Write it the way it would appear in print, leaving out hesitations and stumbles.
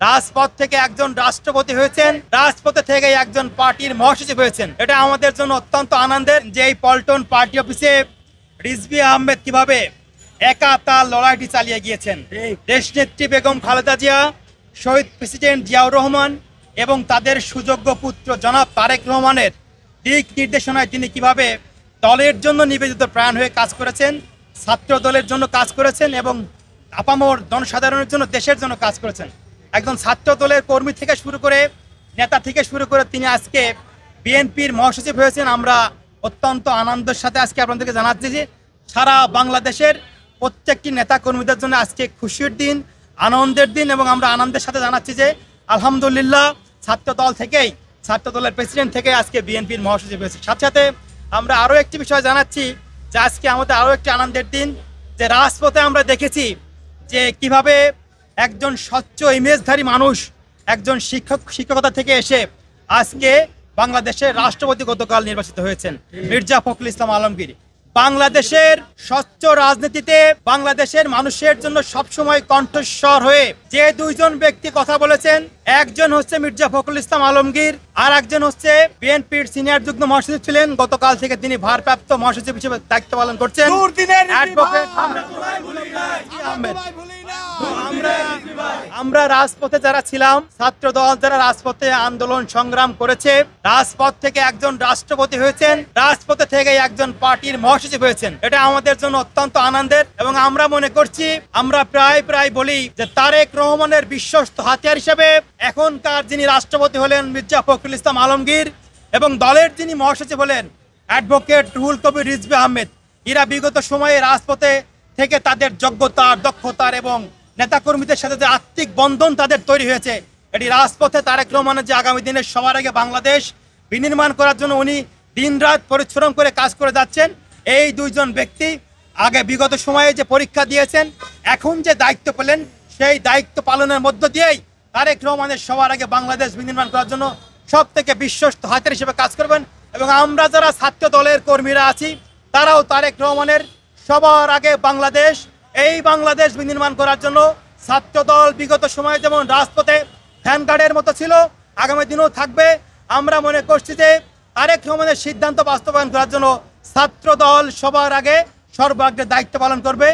রাজপথ থেকে একজন রাষ্ট্রপতি হয়েছেন, রাজপথে থেকে একজন পার্টির মহাসচিব হয়েছেন। এটা আমাদের জন্য অত্যন্ত আনন্দের যে এই পল্টন পার্টি অফিসে রিজভী আহমেদ কিভাবে একা তার লড়াইটি চালিয়ে গিয়েছেন। দেশনেত্রী বেগম খালেদা জিয়া, শহীদ প্রেসিডেন্ট জিয়াউর রহমান এবং তাদের সুযোগ্য পুত্র জনাব তারেক রহমানের দিক নির্দেশনায় তিনি কিভাবে দলের জন্য নিবেদিত প্রাণ হয়ে কাজ করেছেন, ছাত্র দলের জন্য কাজ করেছেন এবং আপামর জনসাধারণের জন্য, দেশের জন্য কাজ করেছেন। একজন ছাত্র দলের কর্মী থেকে শুরু করে, নেতা থেকে শুরু করে তিনি আজকে বিএনপির মহাসচিব হয়েছেন। আমরা অত্যন্ত আনন্দের সাথে আজকে আপনাদেরকে জানাচ্ছি যে সারা বাংলাদেশের প্রত্যেকটি নেতা কর্মীদের জন্য আজকে খুশির দিন, আনন্দের দিন এবং আমরা আনন্দের সাথে জানাচ্ছি যে আলহামদুলিল্লাহ ছাত্র দলের প্রেসিডেন্ট থেকে আজকে বিএনপির মহাসচিব হয়েছে। সাথে সাথে আমরা আরও একটি বিষয় জানাচ্ছি যে আজকে আমাদের আরও একটি আনন্দের দিন যে রাজপথে আমরা দেখেছি যে কিভাবে একজন স্বচ্ছ ইমেজধারী মানুষ, একজন শিক্ষকতা থেকে এসে আজকে বাংলাদেশের রাষ্ট্রপতি গতকাল নির্বাচিত হয়েছেন মির্জা ফখরুল ইসলাম আলমগীর। বাংলাদেশের স্বচ্ছ রাজনীতিতে বাংলাদেশের মানুষের জন্য সবসময় কণ্ঠস্বর হয়ে যে দুইজন ব্যক্তি কথা বলেছেন, একজন হচ্ছে মির্জা ফখরুল ইসলাম আলমগীর, আর একজন হচ্ছে বিএনপির সিনিয়র যুগ্ম মহাসচিব ছিলেন। গতকাল থেকে তিনি ভারপ্রাপ্ত মহাসচিব হিসেবে দায়িত্ব পালন করছেন অ্যাডভোকেট আহমেদ। আমরা রাজপথে যারা ছিলাম, ছাত্র দল যারা রাজপথে আন্দোলন সংগ্রাম করেছে, রাজপথ থেকে একজন রাষ্ট্রপতি হয়েছেন, রাজপথে থেকে একজন পার্টির মহাসচিব হয়েছেন। এটা আমাদের জন্য অত্যন্ত আনন্দের এবং আমরা মনে করছি, আমরা প্রায় বলি যে তারেক রহমানের বিশ্বস্ত হাতিয়ার হিসেবে এখনকার যিনি রাষ্ট্রপতি হলেন মির্জা ফখরুল ইসলাম আলমগীর এবং দলের যিনি মহাসচিব হলেন অ্যাডভোকেট রুহুল কবির রিজভী আহমেদ, এরা বিগত সময়ে রাজপথে থেকে তাদের যোগ্যতার, দক্ষতার এবং নেতাকর্মীদের সাথে যে আত্মিক বন্ধন তাদের তৈরি হয়েছে, এটি রাজপথে তারেক রহমানের যে আগামী দিনে সবার আগে বাংলাদেশ বিনির্মাণ করার জন্য উনি দিনরাত পরিশ্রম করে কাজ করে যাচ্ছেন। এই দুইজন ব্যক্তি আগে বিগত সময়ে যে পরীক্ষা দিয়েছেন, এখন যে দায়িত্ব পেলেন, সেই দায়িত্ব পালনের মধ্য দিয়েই তারেক রহমানের সবার আগে বাংলাদেশ বিনির্মাণ করার জন্য সব থেকে বিশ্বস্ত হাতিয়ার হিসেবে কাজ করবেন। এবং আমরা যারা ছাত্র দলের কর্মীরা আছি, তারাও তারেক রহমানের সবার আগে বাংলাদেশ, এই বাংলাদেশ বিনির্মাণ করার জন্য ছাত্র দল বিগত সময়ে যেমন রাজপথে ভ্যানগার্ডের মতো ছিল, আগামী দিনেও থাকবে। আমরা মনে করছি যে তারেক রহমানের সিদ্ধান্ত বাস্তবায়ন করার জন্য ছাত্র দল সবার আগে সর্বাগ্রে দায়িত্ব পালন করবে।